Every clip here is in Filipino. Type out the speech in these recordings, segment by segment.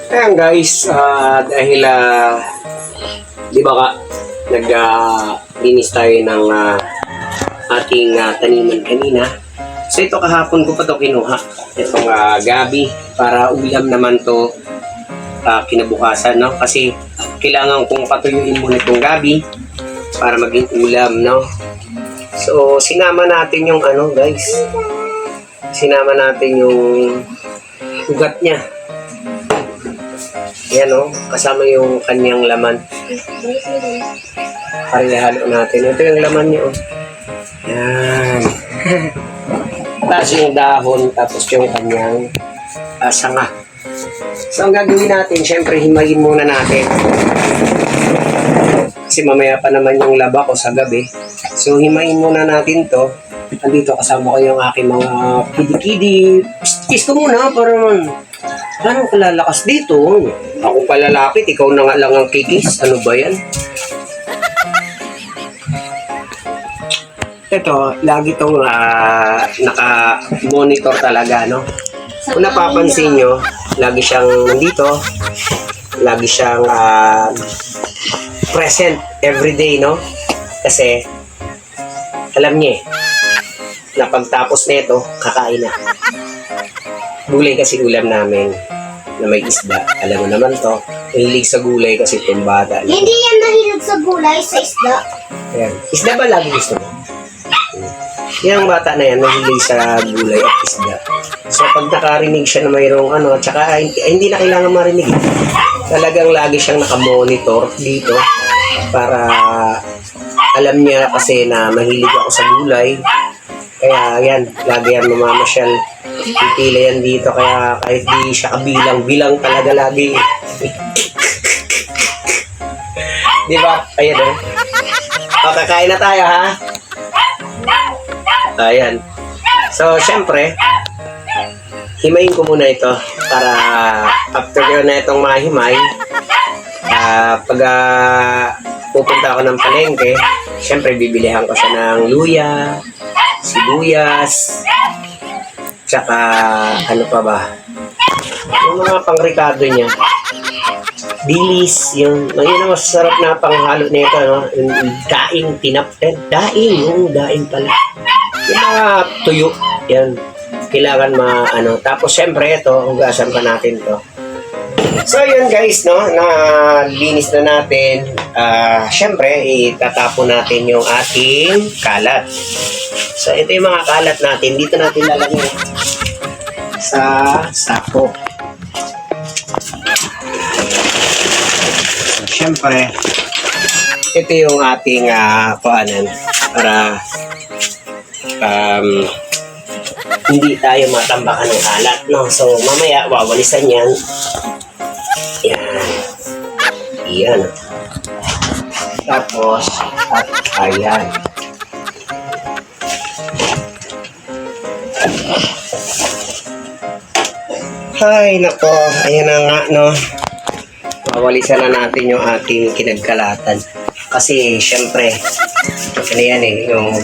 Ayan guys, dahil di ba ka linis tayo ng ating taniman kanina. So ito kahapon ko pa to kinuha. Itong gabi para ulam naman to kinabukasan, no? Kasi kailangan kong patuyuin muna itong gabi para maging ulam, no? So sinama natin yung guys. Sinama natin yung ugat niya. Yan kasama yung kanyang laman. Parihalo natin. Ito yung laman niya Yan. Tapos yung dahon, tapos yung kanyang sanga. So ang gagawin natin, syempre himayin muna natin. Kasi mamaya pa naman yung laba ko sa gabi. So himayin muna natin to. Andito kasama ko yung aking mga kidi-kidi. Kiss ko muna para anong kalalakas dito? Ako palalapit, ikaw na nga lang ang kikis. Ano ba yan? Ito, lagi itong naka-monitor talaga, no? Kung napapansin nyo, lagi siyang nandito. Lagi siyang present everyday, no? Kasi, alam niya na pagtapos nito, kakain na. Gulay kasi ulam namin na may isda. Alam mo naman to, mahilig sa gulay kasi itong bata. Hindi yan mahilig sa gulay, sa isda. Ayan. Isda ba lagi gusto mo? Yung bata na yan, mahilig sa gulay at isda. So pag nakarinig siya na mayroong tsaka hindi na kailangan marinig. Talagang lagi siyang nakamonitor dito para alam niya kasi na mahilig ako sa gulay. Kaya yan, lagi yan mamamasyal. Pipila yan dito, kaya kahit di siya kabilang-bilang talaga lagi. Di ba? Ayan kakain na tayo, ha? Ayan. So, syempre, himayin ko muna ito para after na itong mahimay, pag pupunta ako ng palengke, syempre, bibilihan ko siya ng luya, sibuyas, tsaka ano pa ba? Yung mga pangrikado niya. Dilis, yun ang masarap na panghalo nito, no? Daing tinapted. Daing pala. Yung mga tuyo, yan. Kailangan tapos syempre ito, hugasan pa natin to. So yun guys, no? Nalinis na natin. Syempre, itatapon natin yung ating kalat. So ito yung mga kalat natin. Dito natin lalagyan sa sako. So, syempre, ito yung ating kuhanan para hindi tayo matambakan ng kalat, no? So mamaya wawalisan yan. Yan. Tapos ayan. Ay, nako. Ayan na nga, no? Wawalisan na natin yung ating kinagkalatan. Kasi, syempre, yung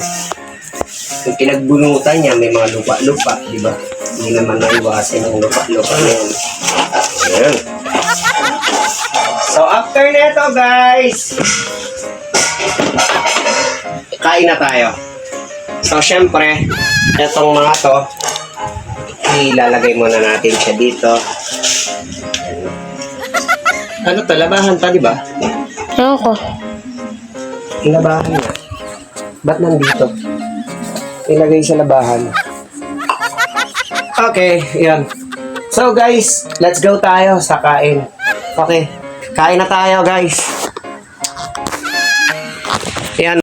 pinagbunutan niya, may mga lupa-lupa, di ba? Hindi naman naiwasan yung lupa-lupa na yan. Ayan. So, after neto, guys, kain na tayo. So, syempre, itong mga to, ilalagay muna natin siya dito. Ano to? Labahan pa, di ba? Ako. Labahan na. Ba't nandito? Ilagay sa labahan. Okay, yan. So guys, let's go tayo sa kain. Okay, kain na tayo guys. Yan.